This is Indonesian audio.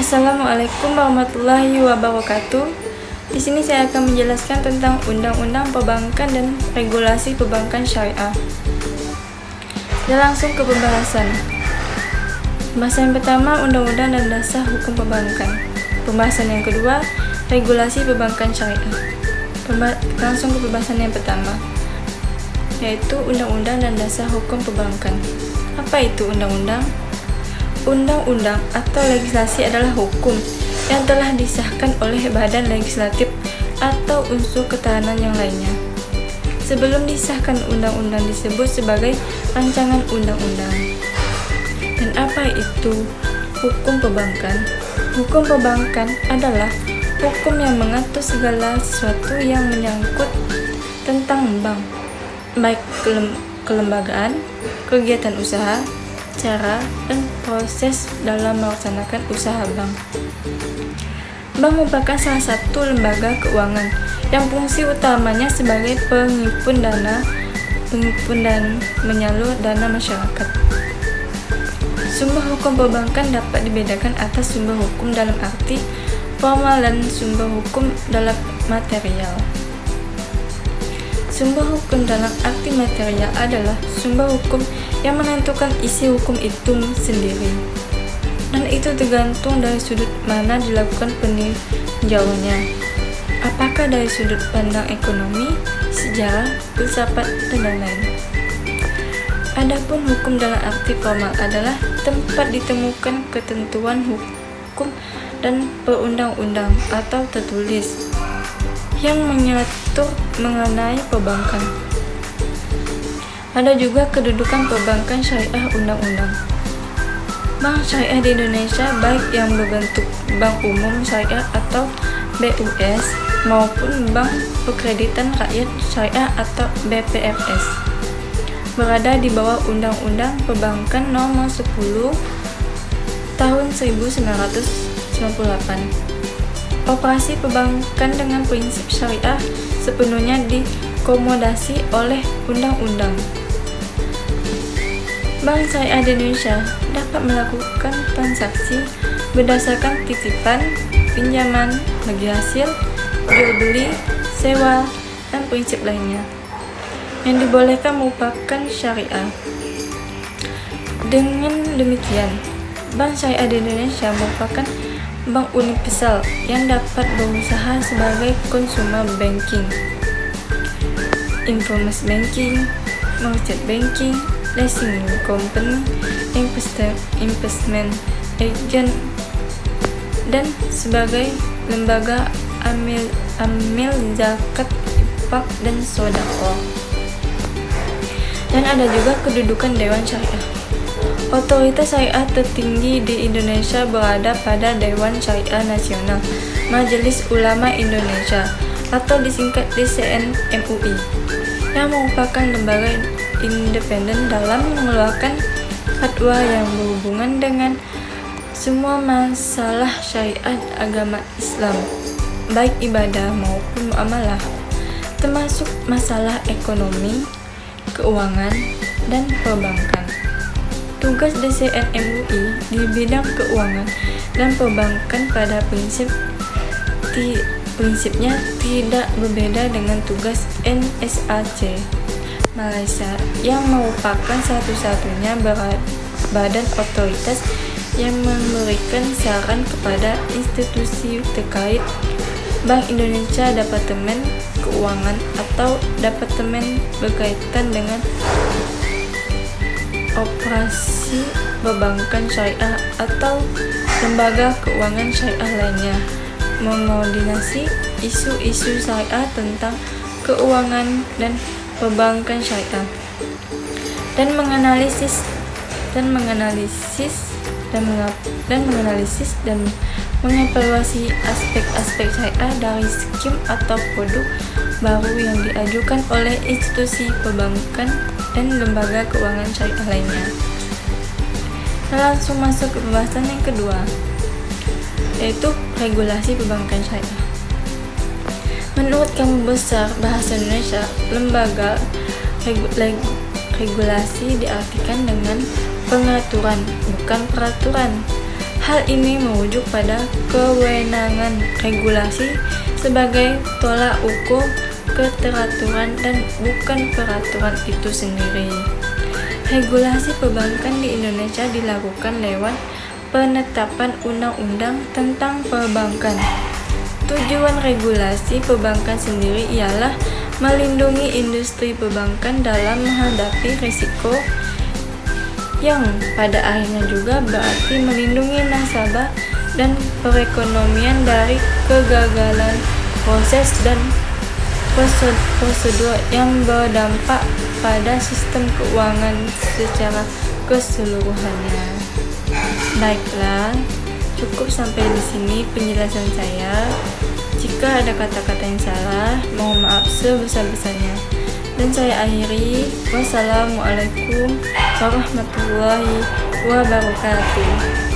Assalamualaikum warahmatullahi wabarakatuh. Di sini saya akan menjelaskan tentang Undang-Undang Perbankan dan Regulasi Perbankan Syariah. Kita langsung ke pembahasan. Pembahasan yang pertama, Undang-Undang dan Dasar Hukum Perbankan. Pembahasan yang kedua, Regulasi Perbankan Syariah. Langsung ke pembahasan yang pertama, yaitu Undang-Undang dan Dasar Hukum Perbankan. Apa itu undang-undang? Undang-undang atau legislasi adalah hukum yang telah disahkan oleh badan legislatif atau unsur ketahanan yang lainnya. Sebelum disahkan, undang-undang disebut sebagai rancangan undang-undang. Dan apa itu hukum perbankan? Hukum perbankan adalah hukum yang mengatur segala sesuatu yang menyangkut tentang bank, baik kelembagaan, kegiatan usaha, cara dan proses dalam melaksanakan usaha bank. Bank merupakan salah satu lembaga keuangan yang fungsi utamanya sebagai penghimpun dan menyalur dana masyarakat. Sumber hukum perbankan dapat dibedakan atas sumber hukum dalam arti formal dan sumber hukum dalam material. Sumber hukum dalam arti material adalah sumber hukum yang menentukan isi hukum itu sendiri, dan itu tergantung dari sudut mana dilakukan peninjauannya, apakah dari sudut pandang ekonomi, sejarah, filsafat, dan lain-lain. Adapun hukum dalam arti formal adalah tempat ditemukan ketentuan hukum dan perundang-undang atau tertulis yang mengatur mengenai perbankan. Ada juga kedudukan perbankan syariah undang-undang. Bank syariah di Indonesia, baik yang berbentuk bank umum syariah atau BUS maupun bank perkreditan rakyat syariah atau BPRS, berada di bawah Undang-Undang Perbankan Nomor 10 Tahun 1998. Operasi perbankan dengan prinsip syariah sepenuhnya diakomodasi oleh undang-undang. Bank Syariah di Indonesia dapat melakukan transaksi berdasarkan titipan, pinjaman, bagi hasil, jual beli, sewa, dan prinsip lainnya yang dibolehkan merupakan syariah. Dengan demikian, Bank Syariah di Indonesia merupakan bank universal yang dapat berusaha sebagai consumer banking, information banking, market banking, leasing company, investment agent, dan sebagai lembaga amil zakat, infak, dan sedekah. Dan ada juga kedudukan Dewan Syariah. Otoritas syariah tertinggi di Indonesia berada pada Dewan Syariah Nasional Majelis Ulama Indonesia atau disingkat DCN MUI, yang merupakan lembaga independen dalam mengeluarkan fatwa yang berhubungan dengan semua masalah syariat agama Islam, baik ibadah maupun muamalah, termasuk masalah ekonomi, keuangan, dan perbankan. Tugas DCN MUI di bidang keuangan dan perbankan pada prinsipnya tidak berbeda dengan tugas NSAC Malaysia, yang merupakan satu-satunya badan otoritas yang memberikan saran kepada institusi terkait. Bank Indonesia Departemen Keuangan atau Departemen berkaitan dengan operasi perbankan syariah atau lembaga keuangan syariah lainnya, mengoordinasi isu-isu syariah tentang keuangan dan perbankan syariah, dan menganalisis dan mengevaluasi aspek-aspek syariah dari skim atau produk baru yang diajukan oleh institusi perbankan dan lembaga keuangan syariah lainnya. Kita langsung masuk ke pembahasan yang kedua, yaitu regulasi perbankan syariah. Menurut Kamus Besar Bahasa Indonesia, lembaga regulasi diartikan dengan pengaturan, bukan peraturan. Hal ini merujuk pada kewenangan regulasi sebagai tolak ukur keteraturan dan bukan peraturan itu sendiri. Regulasi perbankan di Indonesia dilakukan lewat penetapan undang-undang tentang perbankan. Tujuan regulasi perbankan sendiri ialah melindungi industri perbankan dalam menghadapi risiko yang pada akhirnya juga berarti melindungi nasabah dan perekonomian dari kegagalan proses dan prosedur yang berdampak pada sistem keuangan secara keseluruhannya. Baiklah, cukup sampai di sini penjelasan saya. Jika ada kata-kata yang salah, mohon maaf sebesar-besarnya. Dan saya akhiri, wassalamualaikum warahmatullahi wabarakatuh.